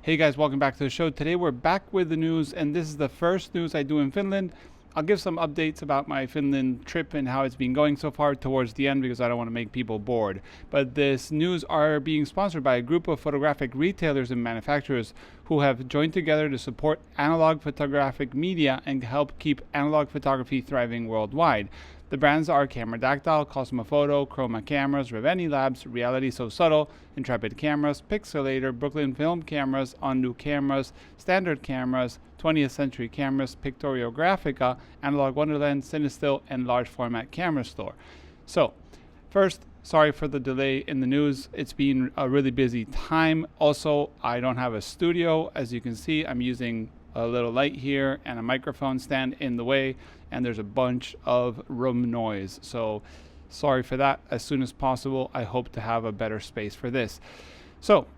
Hey guys, welcome back to the show. Today we're back with the news, and this is the first news I do in Finland. I'll give some updates about my Finland trip and how it's been going so far towards the end because I don't want to make people bored. But this news are being sponsored by a group of photographic retailers and manufacturers who have joined together to support analog photographic media and help keep analog photography thriving worldwide. The brands are Cameradactyl, CosmoPhoto, Chroma cameras, Reveni Labs, RealitySoSubtle, Intrepid cameras, Pixl-ltr, Brooklyn film cameras, ONDU cameras, standard cameras, 20th century cameras, Pictoriographica, Analogue, Wonderland, Cinestill, and large format camera store. So, first, sorry for the delay in the news. It's been a really busy time. Also, I don't have a studio. As you can see, I'm using a little light here and a microphone stand in the way, and there's a bunch of room noise. So sorry for that. As soon as possible, I hope to have a better space for this. So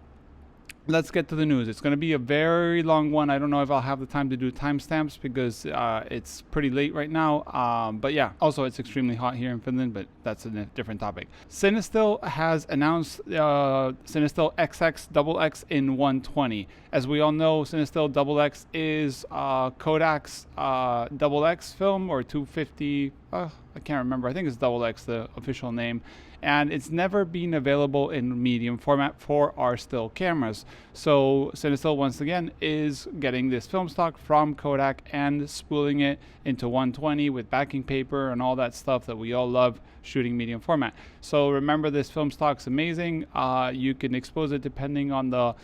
let's get to the news. It's going to be a very long one. I don't know if I'll have the time to do timestamps because it's pretty late right now. But yeah, also it's extremely hot here in Finland, but that's a different topic. Cinestill has announced Cinestill XX In 120. As we all know, Cinestill XX is Kodak's XX film, or 250. I can't remember. I think it's XX, the official name. And it's never been available in medium format for our still cameras. So Cinestill, once again, is getting this film stock from Kodak and spooling it into 120 with backing paper and all that stuff that we all love shooting medium format. So remember, this film stock's amazing. You can expose it depending on the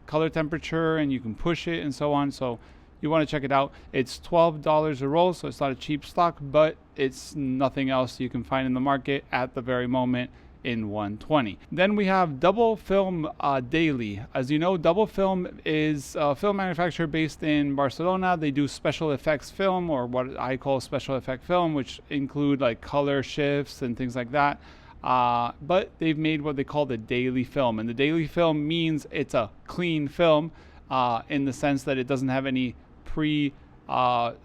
color temperature, and you can push it and so on. So you want to check it out. It's $12 a roll, so it's not a cheap stock, but it's nothing else you can find in the market at the very moment in 120. Then we have Dubble Film Daily. As you know, Dubble Film is a film manufacturer based in Barcelona. They do special effects film, or what I call special effect film, which include like color shifts and things like that. But they've made what they call the daily film, and the daily film means it's a clean film in the sense that it doesn't have any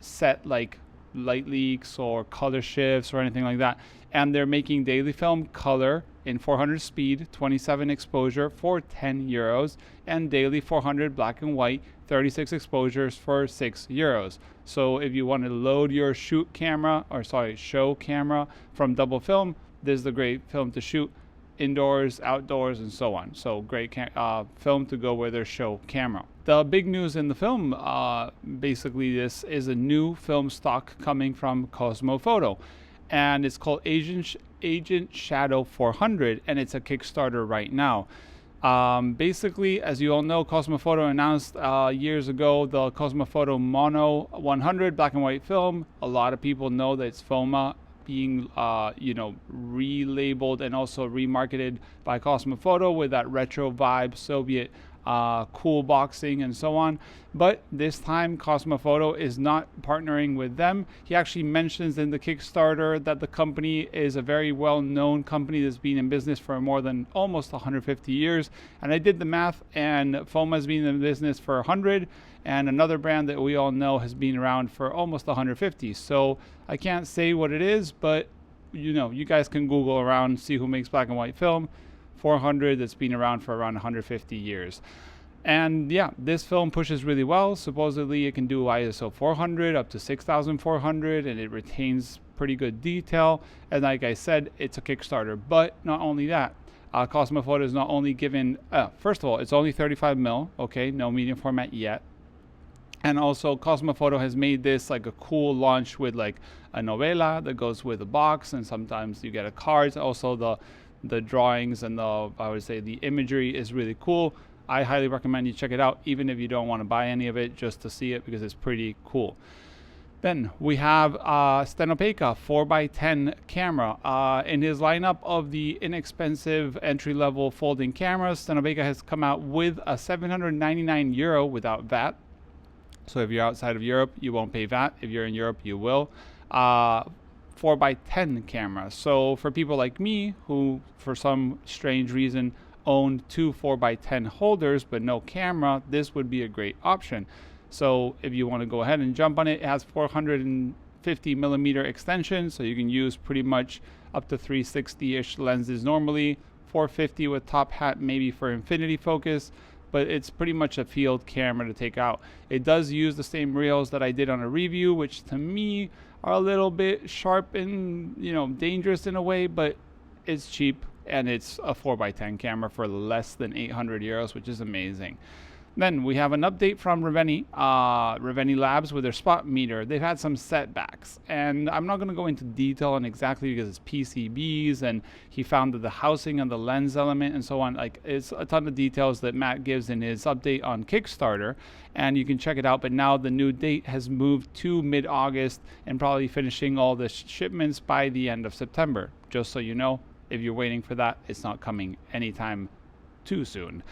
set like light leaks or color shifts or anything like that. And they're making daily film color in 400 speed, 27 exposure for €10, and daily 400 black and white, 36 exposures for €6. So if you want to load your show camera from Dubble Film, this is the great film to shoot indoors, outdoors, and so on. So great film to go with their show camera. The big news in the film, basically this is a new film stock coming from CosmoPhoto, and it's called Agent Shadow 400, and it's a Kickstarter right now. Basically, as you all know, CosmoPhoto announced years ago the CosmoPhoto Mono 100 black and white film. A lot of people know that it's FOMA, being relabeled and also remarketed by CosmoPhoto with that retro vibe, Soviet cool boxing and so on. But this time CosmoPhoto is not partnering with them. He actually mentions in the Kickstarter that the company is a very well-known company that's been in business for more than almost 150 years. And I did the math, and FOMA has been in business for 100, and another brand that we all know has been around for almost 150. So I can't say what it is, but you guys can Google around, see who makes black and white film. 400 that's been around for around 150 years. And yeah, this film pushes really well. Supposedly it can do ISO 400 up to 6400, and it retains pretty good detail. And like I said, it's a Kickstarter. But not only that, CosmoPhoto is not only given, first of all, it's only 35mm, okay, no medium format yet. And also CosmoPhoto has made this like a cool launch with like a novella that goes with a box, and sometimes you get a card. Also the drawings and the imagery is really cool. I highly recommend you check it out, even if you don't want to buy any of it, just to see it, because it's pretty cool. Then we have Stenopeika 4x10 camera. In his lineup of the inexpensive entry-level folding cameras, Stenopeika has come out with a €799 without VAT. So if you're outside of Europe, you won't pay VAT. If you're in Europe, you will. 4x10 camera. So for people like me who, for some strange reason, own 2 4x10 holders but no camera, this would be a great option. So if you want to go ahead and jump on it, it has 450 millimeter extension, so you can use pretty much up to 360-ish lenses normally, 450 with top hat maybe for infinity focus, but it's pretty much a field camera to take out. It does use the same reels that I did on a review, which to me are a little bit sharp and, you know, dangerous in a way, but it's cheap and it's a 4x10 camera for less than 800 euros, which is amazing. Then we have an update from Reveni, Reveni Labs with their spot meter. They've had some setbacks, and I'm not going to go into detail on exactly because it's PCBs, and he found that the housing and the lens element and so on. Like, it's a ton of details that Matt gives in his update on Kickstarter, and you can check it out. But now the new date has moved to mid-August and probably finishing all the shipments by the end of September. Just so you know, if you're waiting for that, it's not coming anytime too soon.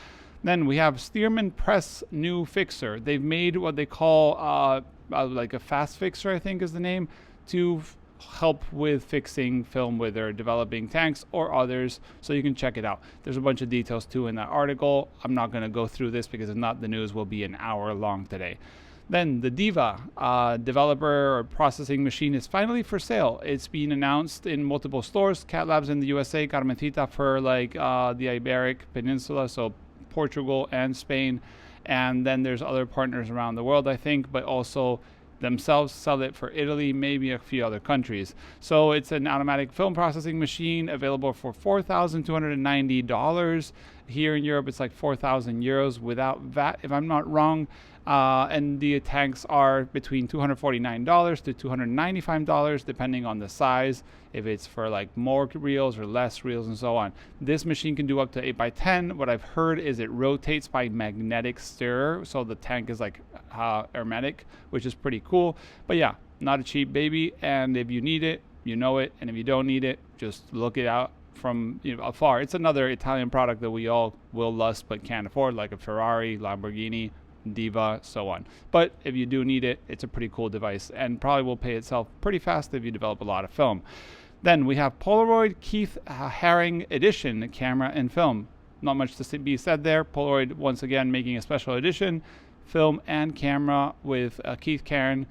Then we have Stearman Press new fixer. They've made what they call like a fast fixer, I think is the name, to help with fixing film with their developing tanks or others, so you can check it out. There's a bunch of details too in that article. I'm not going to go through this because if not, the news will be an hour long today. Then the Dev.A developer or processing machine is finally for sale. It's been announced in multiple stores, Cat Labs in the USA, Carmencita for like the Iberic Peninsula, so Portugal and Spain, and then there's other partners around the world, I think, but also themselves sell it for Italy, maybe a few other countries. So it's an automatic film processing machine available for $4,290. Here in Europe, it's like 4,000 euros without VAT, if I'm not wrong. And the tanks are between $249 to $295, depending on the size, if it's for like more reels or less reels and so on. This machine can do up to 8x10. What I've heard is it rotates by magnetic stir, so the tank is like hermetic, which is pretty cool. But yeah, not a cheap baby, and if you need it, you know it, and if you don't need it, just look it out from, you know, afar. It's another Italian product that we all will lust but can't afford, like a Ferrari, Lamborghini, Diva, so on. But if you do need it, it's a pretty cool device and probably will pay itself pretty fast if you develop a lot of film. Then we have Polaroid Keith Haring edition camera and film. Not much to be said there. Polaroid once again making a special edition, film and camera with Keith Haring,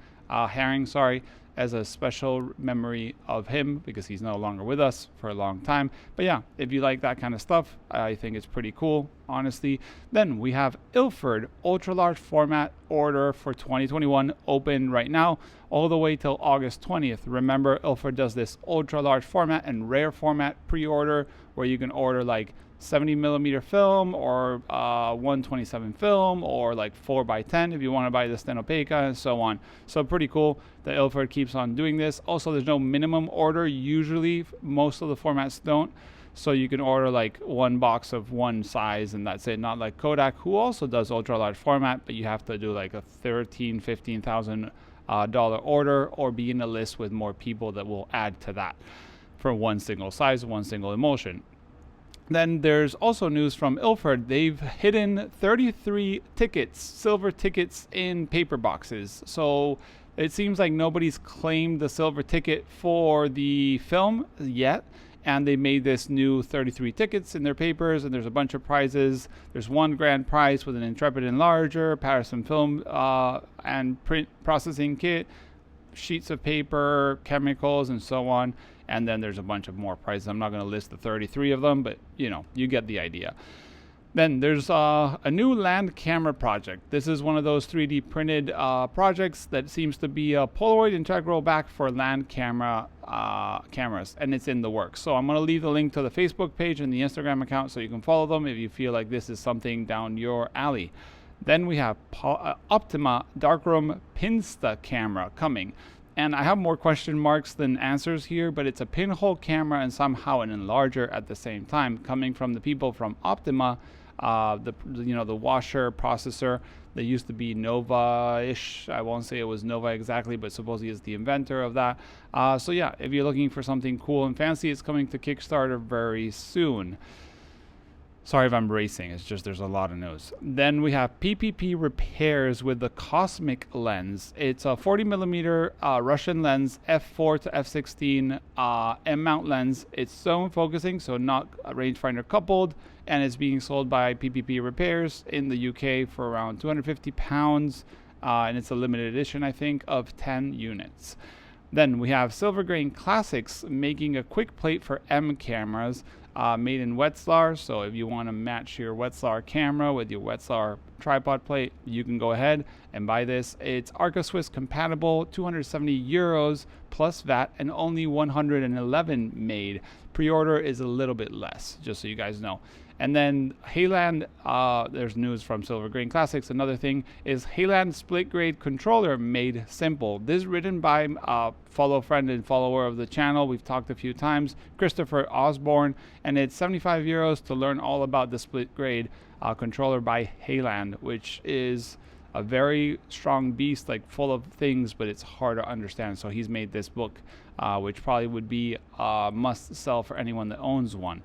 as a special memory of him because he's no longer with us for a long time. But yeah, if you like that kind of stuff, I think it's pretty cool, honestly. Then we have Ilford ultra large format order for 2021 open right now all the way till August 20th. Remember, Ilford does this ultra large format and rare format pre-order where you can order like 70mm film or 127 film or like 4x10 if you want to buy the Stenopeika and so on. So pretty cool that Ilford keeps on doing this. Also, there's no minimum order. Usually most of the formats don't, so you can order like one box of one size and that's it. Not like Kodak, who also does ultra large format, but you have to do like a $15,000 order or be in a list with more people that will add to that for one single size, one single emulsion. Then there's also news from Ilford. They've hidden 33 tickets, silver tickets, in paper boxes. So it seems like nobody's claimed the silver ticket for the film yet. And they made this new 33 tickets in their papers, and there's a bunch of prizes. There's one grand prize with an Intrepid enlarger, Patterson film and print processing kit, sheets of paper, chemicals, and so on. And then there's a bunch of more prizes. I'm not going to list the 33 of them, but you know, you get the idea. Then there's a new land camera project. This is one of those 3D printed projects that seems to be a Polaroid integral back for land camera cameras, and it's in the works. So I'm going to leave the link to the Facebook page and the Instagram account so you can follow them if you feel like this is something down your alley. Then we have Optima Darkroom Pinsta camera coming. And I have more question marks than answers here, but it's a pinhole camera and somehow an enlarger at the same time, coming from the people from Optima, the washer processor that used to be Nova-ish. I won't say it was Nova exactly, but supposedly is the inventor of that. So yeah, if you're looking for something cool and fancy, it's coming to Kickstarter very soon. Sorry if I'm racing, it's just there's a lot of news. Then we have PPP repairs with the Cosmic lens. It's a 40mm Russian lens, f4 to f16 M-mount lens. It's zone focusing, so not rangefinder coupled, and it's being sold by PPP repairs in the UK for around £250, and it's a limited edition, I think, of 10 units. Then we have Silver Grain Classics making a quick plate for M cameras. Made in Wetzlar, so if you want to match your Wetzlar camera with your Wetzlar tripod plate, you can go ahead and buy this. It's Arca Swiss compatible, €270 plus VAT, and only 111 made. Pre-order is a little bit less, just so you guys know. And then Hayland, there's news from Silver Grain Classics. Another thing is Hayland split grade controller made simple. This is written by fellow friend and follower of the channel. We've talked a few times, Christopher Osborne, and it's €75 to learn all about the split grade controller by Hayland, which is a very strong beast, like full of things, but it's hard to understand. So he's made this book, which probably would be a must sell for anyone that owns one.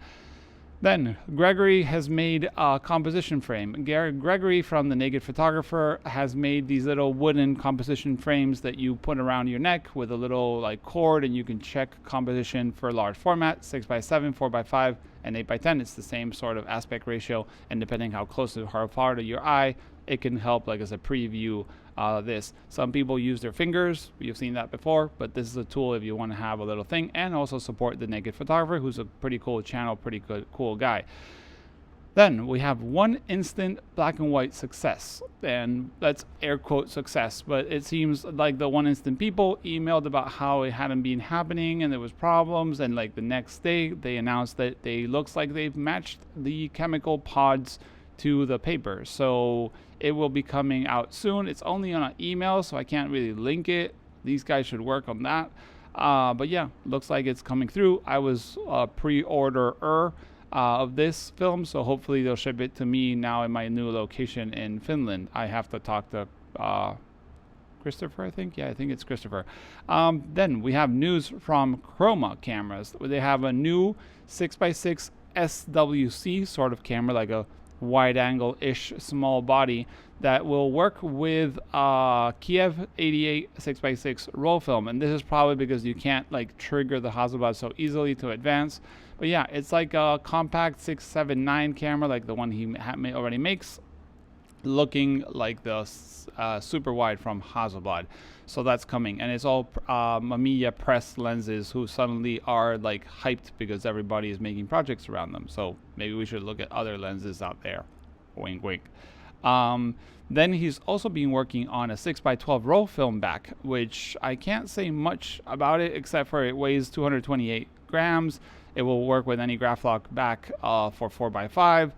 Then Gregory has made a composition frame. Gregory from The Naked Photographer has made these little wooden composition frames that you put around your neck with a little like cord, and you can check composition for large format, 6x7, 4x5, and 8x10. It's the same sort of aspect ratio, and depending how close to how far to your eye, it can help like as a preview this. Some people use their fingers, you've seen that before, but this is a tool if you want to have a little thing and also support The Naked Photographer, who's a pretty cool channel, pretty good, cool guy. Then we have one instant black and white success, and that's air quote success, but it seems like the one instant people emailed about how it hadn't been happening and there was problems, and like the next day they announced that they looks like they've matched the chemical pods to the paper. So it will be coming out soon. It's only on an email, so I can't really link it. These guys should work on that. But yeah, looks like it's coming through. I was a pre-orderer of this film, so hopefully they'll ship it to me now in my new location in Finland. I have to talk to Christopher, I think. Yeah, I think it's Christopher. Then we have news from Chroma cameras. They have a new 6x6 SWC sort of camera, like a wide angle-ish small body that will work with Kiev 88 6x6 roll film. And this is probably because you can't like trigger the Hasselblad so easily to advance. But yeah, it's like a compact 679 camera, like the one he already makes, looking like the super wide from Hasselblad. So that's coming, and it's all Mamiya press lenses who suddenly are like hyped because everybody is making projects around them. So maybe we should look at other lenses out there. Wink, wink. Then he's also been working on a 6x12 roll film back, which I can't say much about it except for it weighs 228 grams. It will work with any Graph-Lock back for 4x5,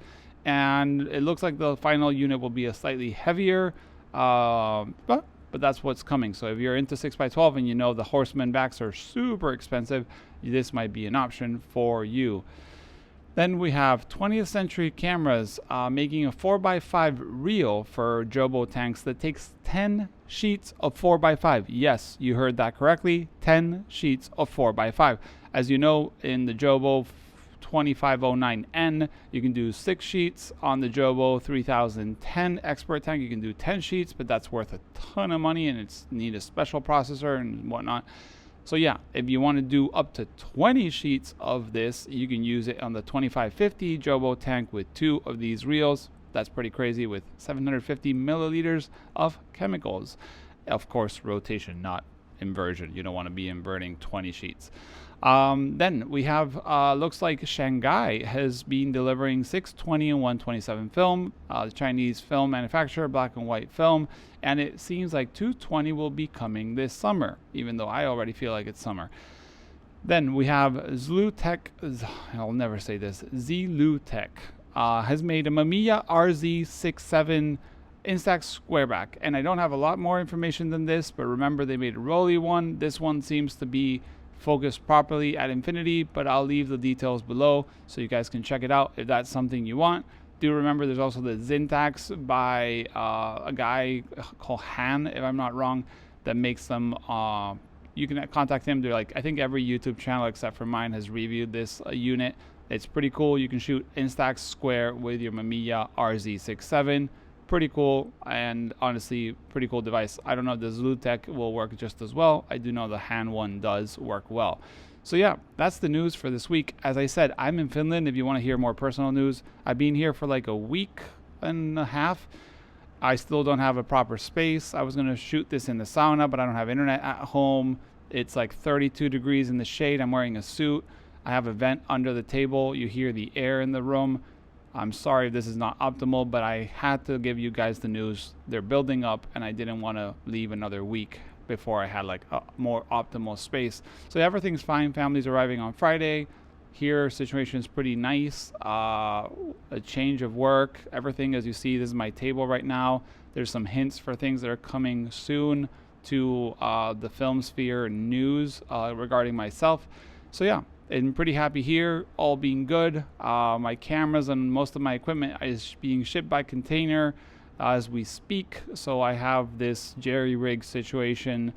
and it looks like the final unit will be a slightly heavier, but that's what's coming. So if you're into 6x12 and you know the Horseman backs are super expensive, this might be an option for you. Then we have 20th Century Cameras making a 4x5 reel for Jobo tanks that takes 10 sheets of 4x5. Yes, you heard that correctly, 10 sheets of 4x5. As you know, in the Jobo 2509N, you can do 6 sheets. On the Jobo 3010 Expert tank, you can do 10 sheets, but that's worth a ton of money and it's need a special processor and whatnot. So yeah, if you want to do up to 20 sheets of this, you can use it on the 2550 Jobo tank with 2 of these reels. That's pretty crazy, with 750 milliliters of chemicals. Of course, rotation, not inversion. You don't want to be inverting 20 sheets. Then we have, looks like Shanghai has been delivering 620 and 127 film, the Chinese film manufacturer, black and white film, and it seems like 220 will be coming this summer, even though I already feel like it's summer. Then we have Zlutech, I'll never say this, Zlutech, has made a Mamiya RZ67 Instax Squareback, and I don't have a lot more information than this, but remember they made a Rolly one. This one seems to be focused properly at infinity, but I'll leave the details below so you guys can check it out if that's something you want. Do remember there's also the Zintax by a guy called Han, if I'm not wrong, that makes them. You can contact him. They're like, I think every YouTube channel except for mine has reviewed this unit. It's pretty cool. You can shoot Instax square with your Mamiya RZ67. Pretty cool, and honestly, pretty cool device. I don't know if the Zlutech will work just as well. I do know the hand one does work well. So yeah, that's the news for this week. As I said, I'm in Finland if you want to hear more personal news. I've been here for like a week and a half. I still don't have a proper space. I was going to shoot this in the sauna, but I don't have internet at home. It's like 32 degrees in the shade. I'm wearing a suit. I have a vent under the table. You hear the air in the room. I'm sorry if this is not optimal, but I had to give you guys the news. They're building up, and I didn't want to leave another week before I had like a more optimal space. So everything's fine. Family's arriving on Friday. Here, situation is pretty nice. A change of work. Everything, as you see, this is my table right now. There's some hints for things that are coming soon to the Film Sphere news regarding myself. So yeah, I'm pretty happy here, all being good. My cameras and most of my equipment is being shipped by container as we speak. So I have this jerry-rig situation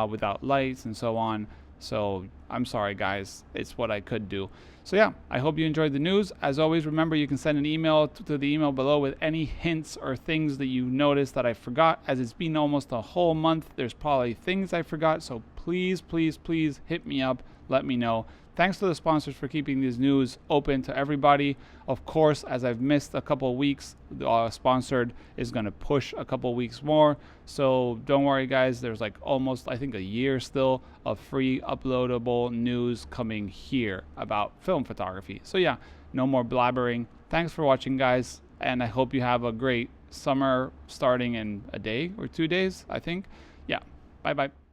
without lights and so on. So I'm sorry, guys. It's what I could do. So yeah, I hope you enjoyed the news. As always, remember you can send an email to the email below with any hints or things that you noticed that I forgot. As it's been almost a whole month, there's probably things I forgot. So please, please, please hit me up. Let me know. Thanks to the sponsors for keeping these news open to everybody. Of course, as I've missed a couple of weeks, the sponsored is going to push a couple of weeks more. So don't worry, guys. There's like almost, I think, a year still of free uploadable news coming here about film photography. So yeah, no more blabbering. Thanks for watching, guys. And I hope you have a great summer starting in a day or 2 days, I think. Yeah. Bye-bye.